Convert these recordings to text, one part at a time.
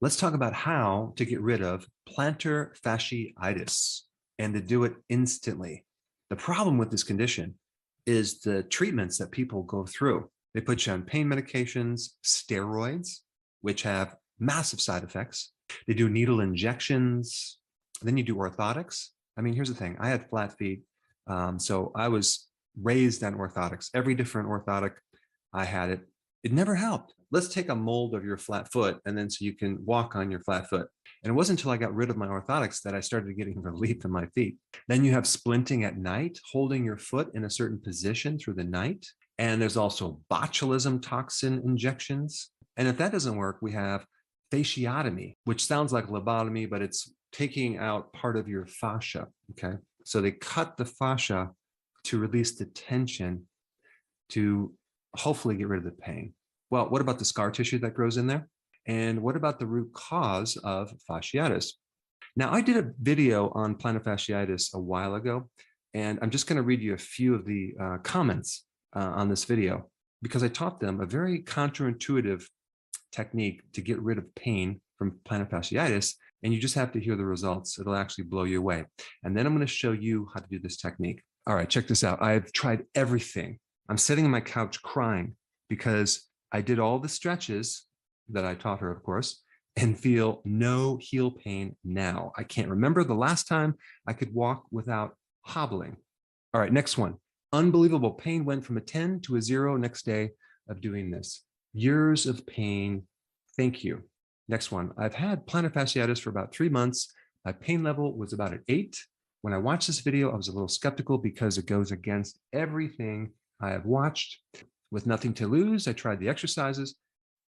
Let's talk about how to get rid of plantar fasciitis and to do it instantly. The problem with this condition is the treatments that people go through. They put you on pain medications, steroids, which have massive side effects. They do needle injections. Then you do orthotics. I mean, here's the thing. I had flat feet, so I was raised on orthotics. Every different orthotic, I had it. It never helped. Let's take a mold of your flat foot and then so you can walk on your flat foot. And it wasn't until I got rid of my orthotics that I started getting relief in my feet. Then you have splinting at night, holding your foot in a certain position through the night. And there's also botulism toxin injections. And if that doesn't work, we have fasciotomy, which sounds like lobotomy, but it's taking out part of your fascia, okay? So they cut the fascia to release the tension to hopefully get rid of the pain. Well, what about the scar tissue that grows in there? And what about the root cause of fasciitis? Now, I did a video on plantar fasciitis a while ago, and I'm just going to read you a few of the comments on this video because I taught them a very counterintuitive technique to get rid of pain from plantar fasciitis, and you just have to hear the results. It'll actually blow you away. And then I'm going to show you how to do this technique. All right, check this out. I've tried everything. I'm sitting on my couch crying because I did all the stretches that I taught her, of course, and feel no heel pain now. I can't remember the last time I could walk without hobbling. All right, next one. Unbelievable pain went from a 10 to a 0 next day of doing this. Years of pain. Thank you. Next one. I've had plantar fasciitis for about 3 months. My pain level was about an 8. When I watched this video, I was a little skeptical because it goes against everything I have watched. With nothing to lose, I tried the exercises.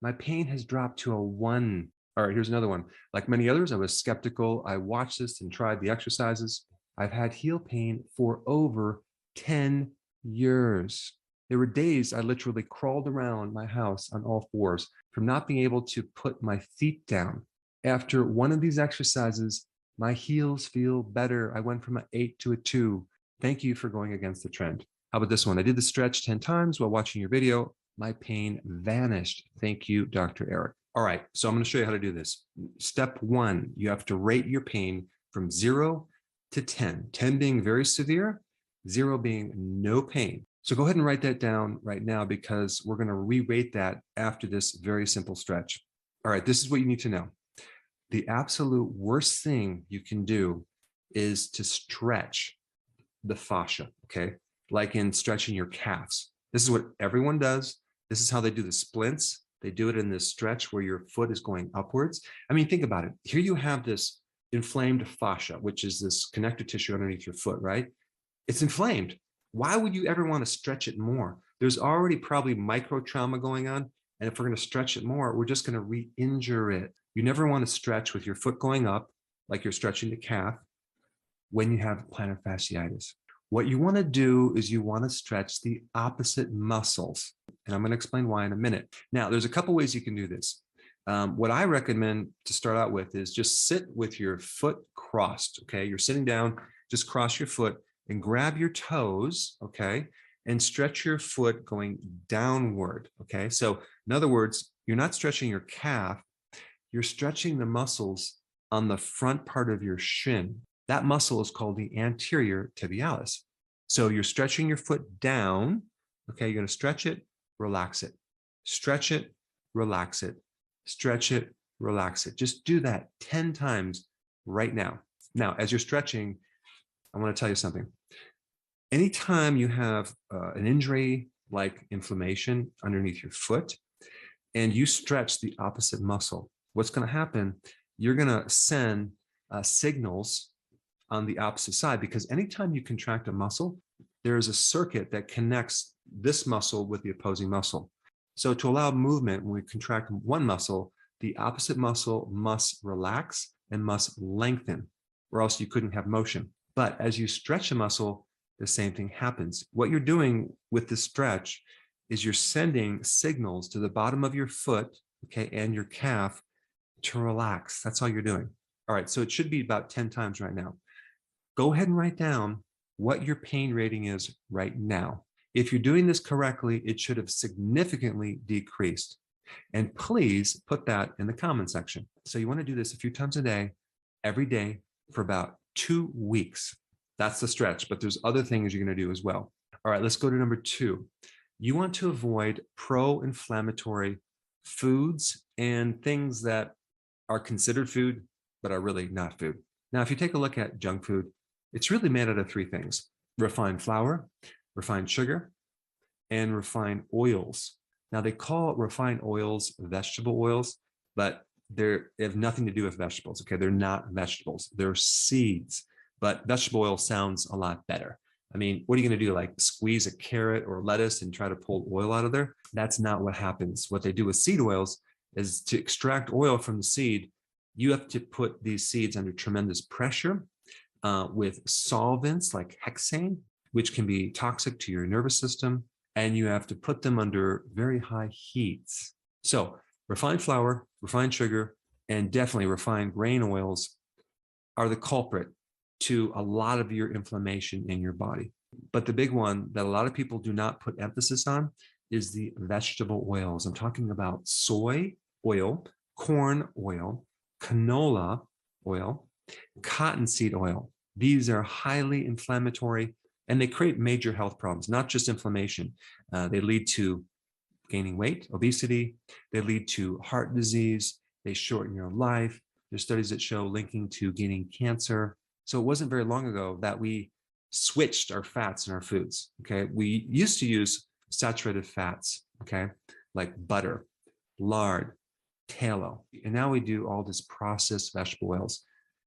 My pain has dropped to a 1. All right, here's another one. Like many others, I was skeptical. I watched this and tried the exercises. I've had heel pain for over 10 years. There were days I literally crawled around my house on all fours from not being able to put my feet down. After one of these exercises, my heels feel better. I went from an 8 to a 2. Thank you for going against the trend. How about this one? I did the stretch 10 times while watching your video. My pain vanished. Thank you, Dr. Eric. All right, so I'm going to show you how to do this. Step 1, you have to rate your pain from 0 to 10. 10 being very severe, 0 being no pain. So go ahead and write that down right now because we're going to re-rate that after this very simple stretch. All right, this is what you need to know. The absolute worst thing you can do is to stretch the fascia, okay? Like in stretching your calves. This is what everyone does. This is how they do the splints. They do it in this stretch where your foot is going upwards. I mean, think about it. Here you have this inflamed fascia, which is this connective tissue underneath your foot, right? It's inflamed. Why would you ever want to stretch it more? There's already probably micro trauma going on. And if we're going to stretch it more, we're just going to re-injure it. You never want to stretch with your foot going up, like you're stretching the calf, when you have plantar fasciitis. What you want to do is you want to stretch the opposite muscles. And I'm going to explain why in a minute. Now, there's a couple ways you can do this. What I recommend to start out with is just sit with your foot crossed, okay? You're sitting down, just cross your foot and grab your toes, okay? And stretch your foot going downward, okay? So in other words, you're not stretching your calf, you're stretching the muscles on the front part of your shin. That muscle is called the anterior tibialis. So you're stretching your foot down, okay? You're gonna stretch it, relax it. Stretch it, relax it. Stretch it, relax it. Just do that 10 times right now. Now, as you're stretching, I wanna tell you something. Anytime you have an injury like inflammation underneath your foot and you stretch the opposite muscle, what's gonna happen, you're gonna send signals on the opposite side because anytime you contract a muscle, there is a circuit that connects this muscle with the opposing muscle. So to allow movement, when we contract one muscle, the opposite muscle must relax and must lengthen, or else you couldn't have motion. But as you stretch a muscle, the same thing happens. What you're doing with this stretch is you're sending signals to the bottom of your foot, okay, and your calf to relax. That's all you're doing. All right, so it should be about 10 times right now. Go ahead and write down what your pain rating is right now. If you're doing this correctly, it should have significantly decreased. And please put that in the comment section. So you want to do this a few times a day, every day for about 2 weeks. That's the stretch, but there's other things you're going to do as well. All right, let's go to number 2. You want to avoid pro-inflammatory foods and things that are considered food, but are really not food. Now, if you take a look at junk food, it's really made out of 3 things: refined flour, refined sugar, and refined oils. Now, they call refined oils vegetable oils, but they have nothing to do with vegetables, okay? They're not vegetables, they're seeds, but vegetable oil sounds a lot better. I mean, what are you going to do? Like squeeze a carrot or lettuce and try to pull oil out of there? That's not what happens. What they do with seed oils is to extract oil from the seed. You have to put these seeds under tremendous pressure with solvents like hexane, which can be toxic to your nervous system. And you have to put them under very high heats. So refined flour, refined sugar, and definitely refined grain oils are the culprit to a lot of your inflammation in your body. But the big one that a lot of people do not put emphasis on is the vegetable oils. I'm talking about soy oil, corn oil, canola oil, cottonseed oil. These are highly inflammatory and they create major health problems, not just inflammation. They lead to gaining weight, obesity. They lead to heart disease. They shorten your life. There's studies that show linking to gaining cancer. So it wasn't very long ago that we switched our fats in our foods, okay? We used to use saturated fats, okay? Like butter, lard, tallow. And now we do all this processed vegetable oils.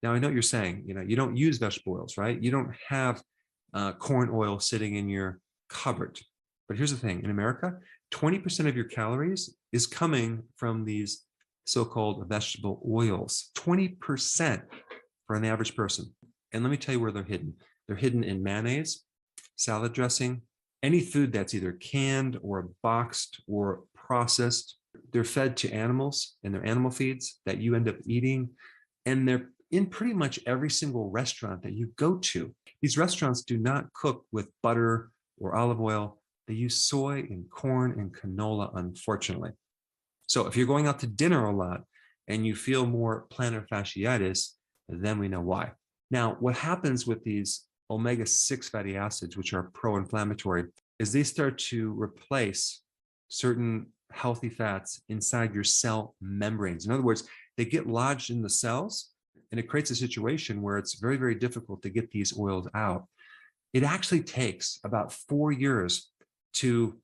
Now I know what you're saying, you don't use vegetable oils, right? You don't have corn oil sitting in your cupboard. But here's the thing, in America, 20% of your calories is coming from these so-called vegetable oils, 20% for an average person. And let me tell you where they're hidden. They're hidden in mayonnaise, salad dressing, any food that's either canned or boxed or processed. They're fed to animals in their animal feeds that you end up eating. And they're in pretty much every single restaurant that you go to. These restaurants do not cook with butter or olive oil. They use soy and corn and canola, unfortunately. So if you're going out to dinner a lot and you feel more plantar fasciitis, then we know why. Now, what happens with these omega-6 fatty acids, which are pro-inflammatory, is they start to replace certain healthy fats inside your cell membranes. In other words, they get lodged in the cells, and it creates a situation where it's very, very difficult to get these oils out. It actually takes about 4 years to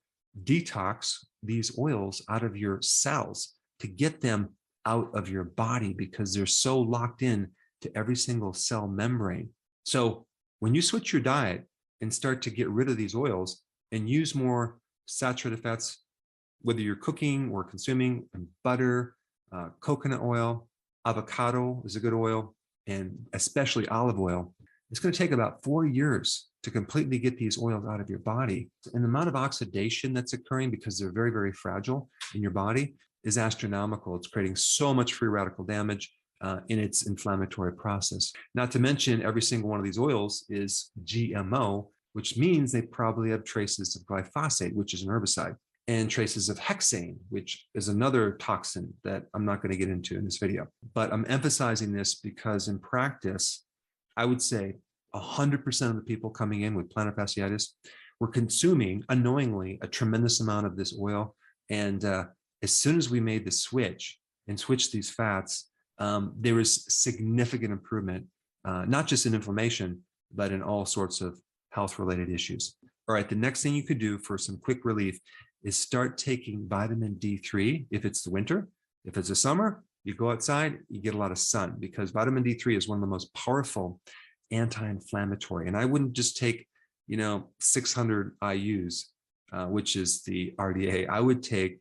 detox these oils out of your cells, to get them out of your body because they're so locked in to every single cell membrane. So when you switch your diet and start to get rid of these oils and use more saturated fats, whether you're cooking or consuming, and butter, coconut oil, avocado is a good oil, and especially olive oil, it's going to take about 4 years to completely get these oils out of your body. And the amount of oxidation that's occurring because they're very, very fragile in your body is astronomical. It's creating so much free radical damage in its inflammatory process. Not to mention, every single one of these oils is GMO, which means they probably have traces of glyphosate, which is an herbicide, and traces of hexane, which is another toxin that I'm not going to get into in this video. But I'm emphasizing this because in practice, I would say 100% of the people coming in with plantar fasciitis were consuming unknowingly a tremendous amount of this oil. And as soon as we made the switch and switched these fats, there was significant improvement, not just in inflammation, but in all sorts of health-related issues. All right, the next thing you could do for some quick relief is start taking vitamin D3 if it's the winter. If it's the summer, you go outside, you get a lot of sun, because vitamin D3 is one of the most powerful anti-inflammatory. And I wouldn't just take, 600 IUs, which is the RDA. I would take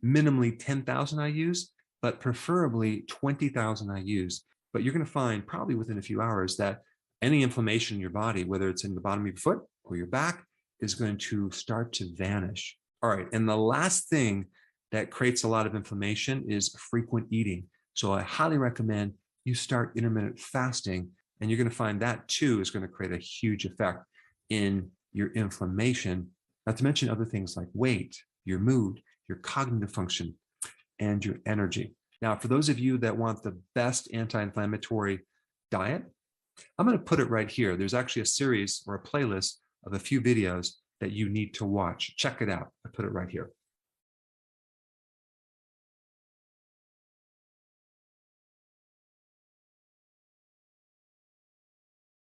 minimally 10,000 IUs, but preferably 20,000 IUs. But you're going to find probably within a few hours that any inflammation in your body, whether it's in the bottom of your foot or your back, is going to start to vanish. All right. And the last thing that creates a lot of inflammation is frequent eating. So I highly recommend you start intermittent fasting, and you're going to find that too is going to create a huge effect in your inflammation, not to mention other things like weight, your mood, your cognitive function, and your energy. Now, for those of you that want the best anti-inflammatory diet, I'm going to put it right here. There's actually a series or a playlist of a few videos that you need to watch. Check it out. I put it right here.